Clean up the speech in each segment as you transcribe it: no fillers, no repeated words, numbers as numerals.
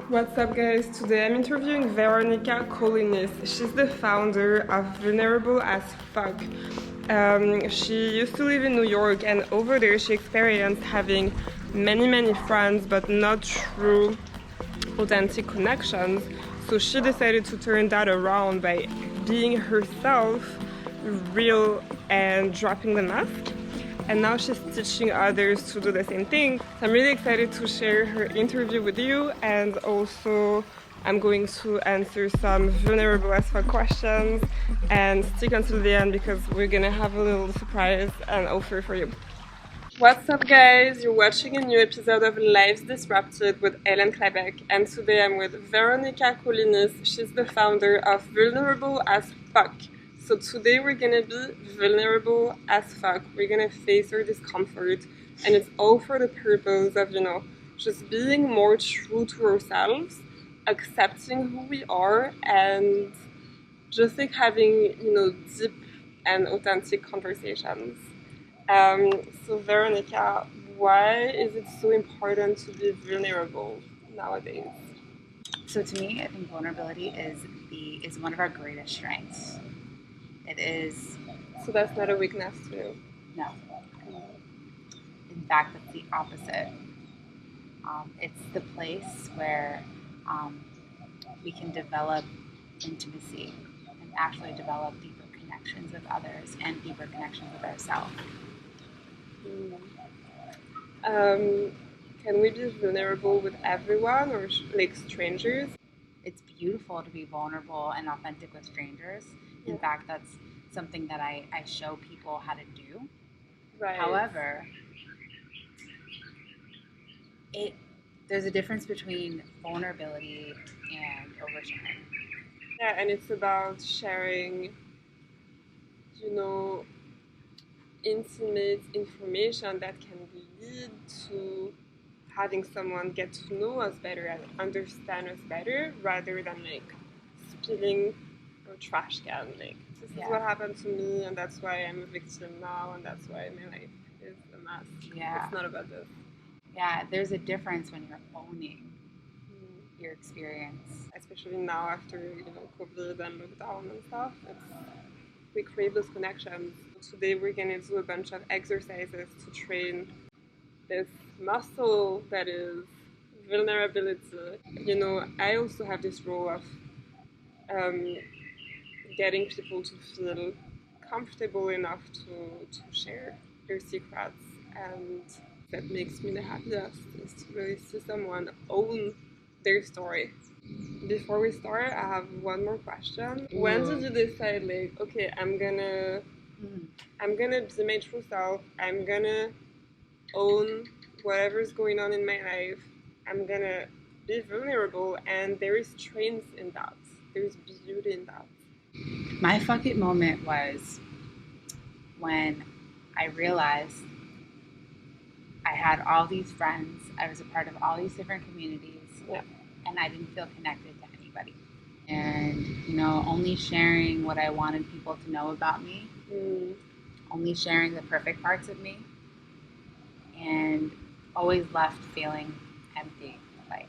What's up, guys? Today I'm interviewing Veronica Kaulinis. She's the founder of Vulnerable as Fuck. She used to live in New York, and over there she experienced having many friends but not true authentic connections. So she decided to turn that around by being herself, real, and dropping the mask. And now she's teaching others to do the same thing. So I'm really excited to share her interview with you, and also I'm going to answer some vulnerable as fuck questions, and stick until the end because we're gonna have a little surprise and offer for you. What's up, guys? You're watching a new episode of Lives Disrupted with Ellen Klebeck, and today I'm with Veronica Kaulinis. She's the founder of Vulnerable as Fuck. So today we're gonna be vulnerable as fuck. We're gonna face our discomfort, and it's all for the purpose of, just being more true to ourselves, accepting who we are, and just like having, deep and authentic conversations. So Veronica, why is it so important to be vulnerable nowadays? So to me, I think vulnerability is one of our greatest strengths. It is. So that's not a weakness to you? No. In fact, it's the opposite. It's the place where we can develop intimacy and actually develop deeper connections with others and deeper connections with ourselves. Can we be vulnerable with everyone or like strangers? It's beautiful to be vulnerable and authentic with strangers. In fact, that's something that I show people how to do. Right. However, there's a difference between vulnerability and oversharing. Yeah, and it's about sharing, intimate information that can lead to having someone get to know us better and understand us better, rather than like spilling a trash can. Like, this is what happened to me, and that's why I'm a victim now, and that's why my life is a mess. Yeah. It's not about this. Yeah, there's a difference when you're owning your experience. Especially now after, COVID and lockdown and stuff, we crave those connections. Today we're going to do a bunch of exercises to train this muscle that is vulnerability. I also have this role of getting people to feel comfortable enough to share their secrets, and that makes me the happiest, is to really see someone own their story. Before we start, I have one more question. When did you decide, like, okay, I'm gonna be my true self, I'm gonna own whatever's going on in my life, I'm gonna be vulnerable, and there is strength in that, there's beauty in that? My fuck it moment was when I realized I had all these friends, I was a part of all these different communities, and I didn't feel connected to anybody. And, only sharing what I wanted people to know about me, only sharing the perfect parts of me, and always left feeling empty. Like,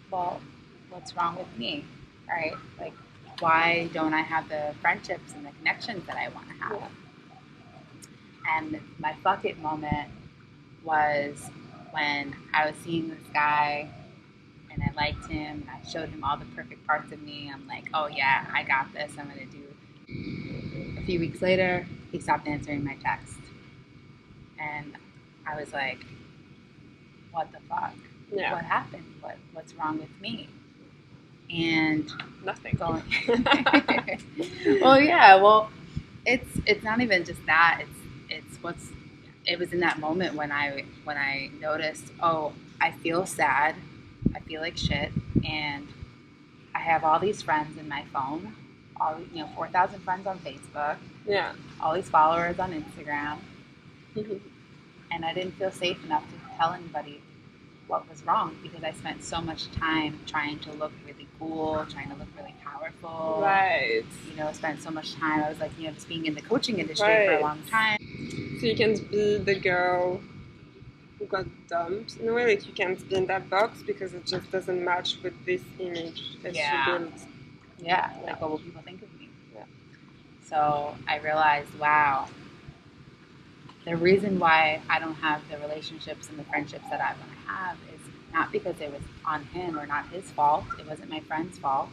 well, what's wrong with me, right? Like, why don't I have the friendships and the connections that I want to have? And my fuck it moment was when I was seeing this guy and I liked him and I showed him all the perfect parts of me. I'm like, oh yeah, I got this, I'm gonna do it. A few weeks later, he stopped answering my text. And I was like, what the fuck? Yeah. What happened? What's wrong with me? And nothing. Well, it's not even just that. It was in that moment when I noticed, oh, I feel sad, I feel like shit, and I have all these friends in my phone, 4,000 friends on Facebook, all these followers on Instagram, and I didn't feel safe enough to tell anybody what was wrong, because I spent so much time trying to look really cool, trying to look really powerful. Right. Spent so much time. I was like, just being in the coaching industry for a long time. So you can be the girl who got dumped in a way. Like you can't be in that box because it just doesn't match with this image that you built. Yeah, like what will people think of me? Yeah. So I realized, wow, the reason why I don't have the relationships and the friendships that I want to have is not because it was on him or not his fault. It wasn't my friend's fault.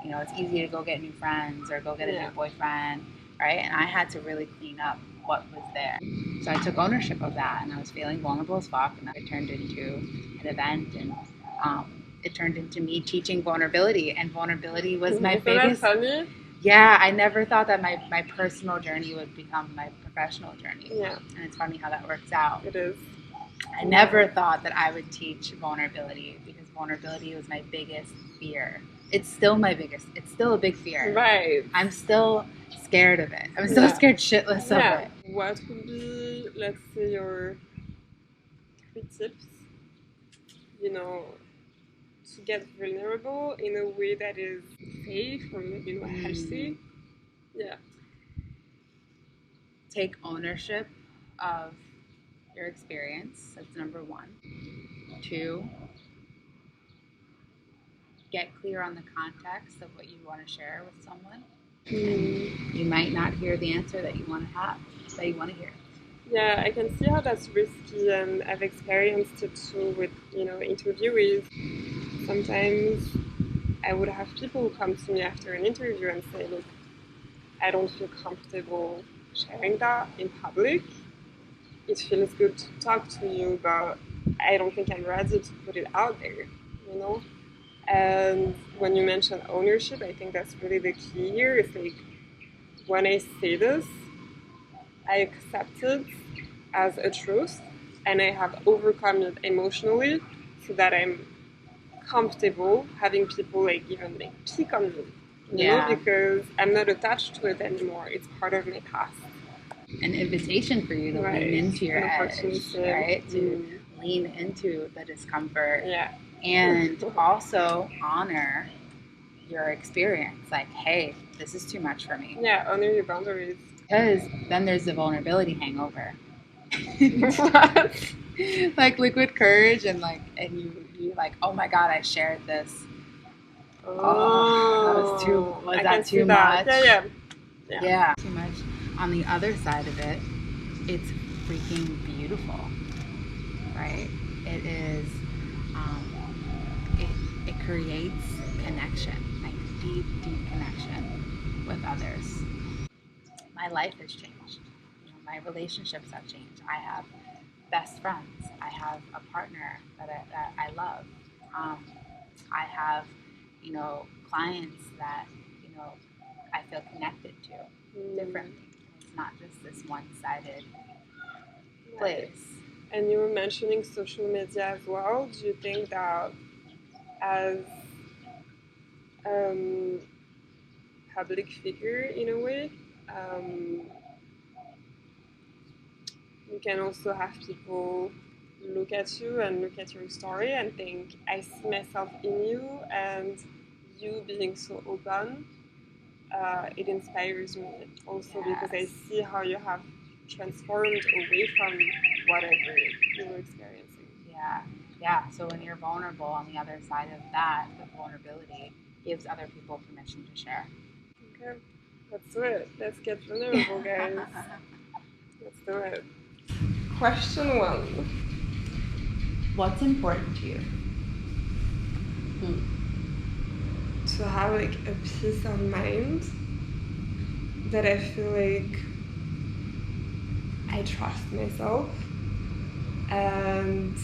You know, it's easy to go get new friends or go get a new boyfriend, right? And I had to really clean up what was there. So I took ownership of that, and I was feeling vulnerable as fuck, and it turned into an event, and it turned into me teaching vulnerability, and vulnerability was my biggest. That funny? Yeah, I never thought that my personal journey would become my professional journey. Yeah. And it's funny how that works out. It is. I never thought that I would teach vulnerability because vulnerability was my biggest fear. It's still a big fear. Right. I'm still scared of it. I'm still scared shitless of it. What would be, let's say, your 3 tips, you know, to get vulnerable in a way that is safe or maybe healthy? Yeah. Take ownership of your experience. That's number 1. 2, get clear on the context of what you want to share with someone. And you might not hear the answer that you want to have, that you want to hear. Yeah, I can see how that's risky, and I've experienced it too with, you know, interviewees. Sometimes I would have people come to me after an interview and say, look, I don't feel comfortable sharing that in public. It feels good to talk to you, but I don't think I'm ready to put it out there, you know? And when you mention ownership, I think that's really the key here. It's like, when I say this, I accept it as a truth, and I have overcome it emotionally so that I'm comfortable having people like even like pick on me, you know, because I'm not attached to it anymore. It's part of my past. An invitation for you to lean into your edge, right? To lean into the discomfort. Yeah. And also honor your experience. Like, hey, this is too much for me. Yeah, honor your boundaries. Because then there's the vulnerability hangover. Like liquid courage, and you like, oh my god, I shared this. Was that too much? Yeah. Too much. On the other side of it, it's freaking beautiful, right? It is. It creates connection, like deep connection with others. My life has changed. You know, my relationships have changed. I have best friends. I have a partner that I love. I have, you know, clients that, you know, I feel connected to differently. It's not just this one-sided place. And you were mentioning social media as well. Do you think that as public figure in a way, you can also have people look at you and look at your story and think, I see myself in you, and you being so open, it inspires me also because I see how you have transformed away from whatever you were experiencing. Yeah. So when you're vulnerable, on the other side of that, the vulnerability gives other people permission to share. Okay, let's do it. Let's get vulnerable, guys. Let's do it. Question 1. What's important to you? To have like a peace of mind that I feel like I trust myself, and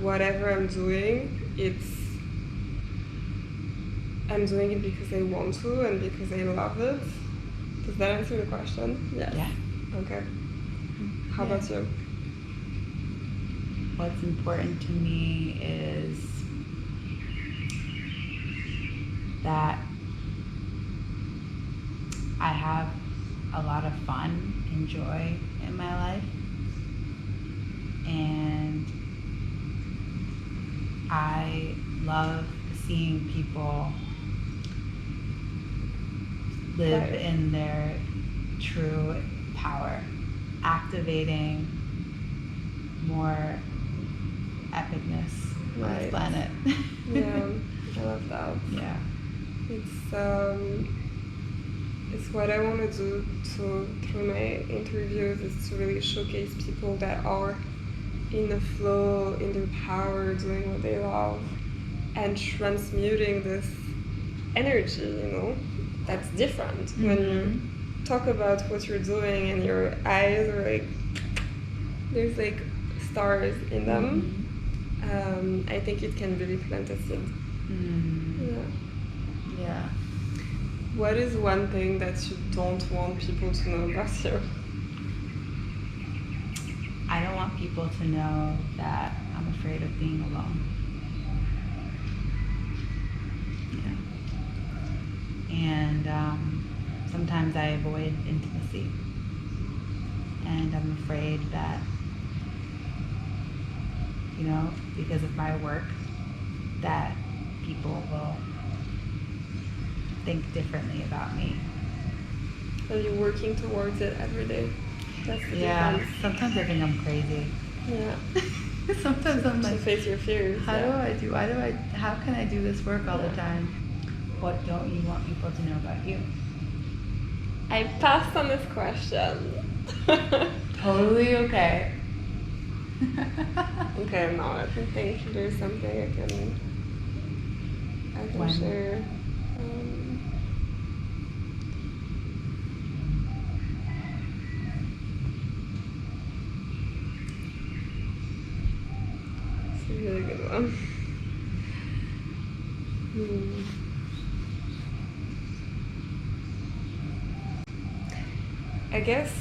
whatever I'm doing, I'm doing it because I want to and because I love it. Does that answer the question? Yes. Yeah. Okay. How about you? What's important to me is that I have a lot of fun and joy in my life, and I love seeing people live in their true power, activating more epicness on this planet. Yeah, I love that. Yeah. It's what I want to do through my interviews, is to really showcase people that are in the flow, in their power, doing what they love, and transmuting this energy, that's different. Mm-hmm. When you talk about what you're doing and your eyes are like, there's like stars in them, I think it can really plant a seed. Yeah. What is one thing that you don't want people to know about you? I don't want people to know that I'm afraid of being alone. Yeah. And sometimes I avoid intimacy. And I'm afraid that, because of my work, that people will think differently about me. Are you working towards it every day? That's the difference. Sometimes I think I'm crazy. Yeah. Sometimes I'm like, to face your fears. How can I do this work all the time? What don't you want people to know about you? I passed on this question. Totally okay. Okay, no, I think there's something I can share. It's a really good one. I guess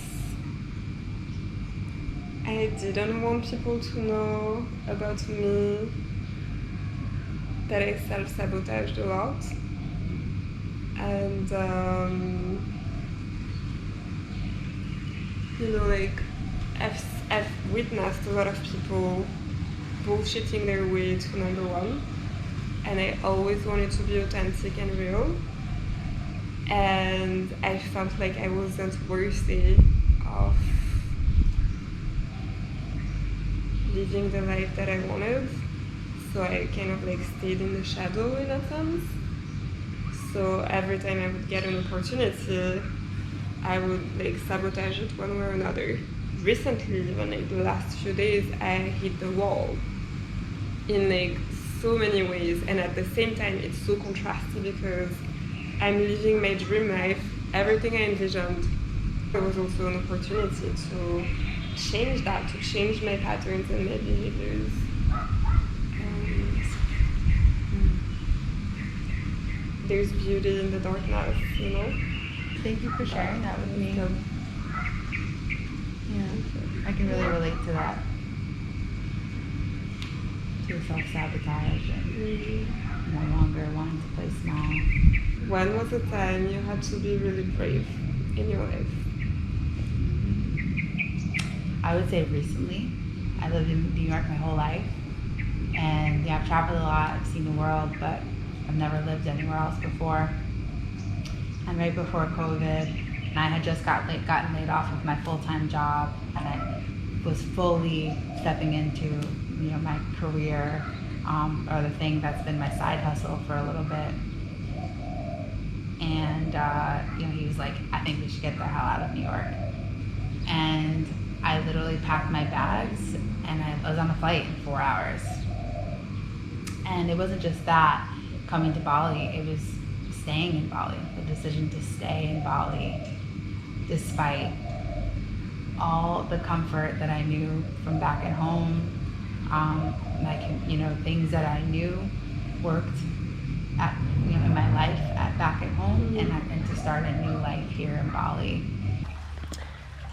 I didn't want people to know about me that I self-sabotaged a lot. And, I've witnessed a lot of people bullshitting their way to number one. And I always wanted to be authentic and real. And I felt like I wasn't worthy of living the life that I wanted. So I kind of stayed in the shadow in a sense. So every time I would get an opportunity, I would sabotage it one way or another. Recently, even the last few days, I hit the wall in so many ways, and at the same time it's so contrasting because I'm living my dream life, everything I envisioned. There was also an opportunity to change that, to change my patterns and my behaviors. There's beauty in the darkness, Thank you for sharing that with me. Yeah, I can really relate to that. To self-sabotage and no longer wanting to play small. When was the time you had to be really brave in your life? I would say recently. I lived in New York my whole life. And I've traveled a lot, I've seen the world, but I've never lived anywhere else before. And right before COVID, and I had just gotten laid off of my full-time job, and I was fully stepping into my career, or the thing that's been my side hustle for a little bit. And he was like, I think we should get the hell out of New York. And I literally packed my bags and I was on a flight in 4 hours. And it wasn't just that coming to Bali, it was staying in Bali, the decision to stay in Bali despite all the comfort that I knew from back at home, things that I knew worked at in my life back at home, and to start a new life here in Bali.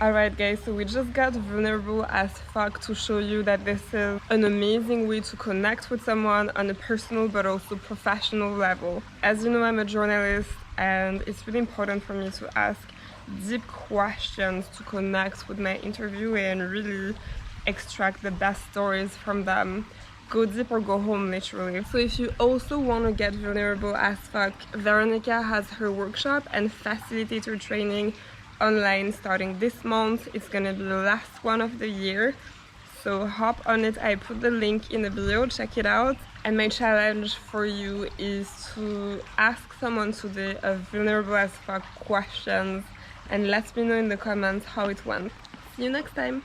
Alright guys, so we just got vulnerable as fuck to show you that this is an amazing way to connect with someone on a personal but also professional level. As you know, I'm a journalist and it's really important for me to ask deep questions to connect with my interviewee and really extract the best stories from them. Go deep or go home, literally. So if you also want to get vulnerable as fuck, Veronica has her workshop and facilitator training online starting this month. It's gonna be the last one of the year. so hop on it. I put the link in the bio, check it out. And my challenge for you is to ask someone today a vulnerable as fuck questions and let me know in the comments how it went. See you next time.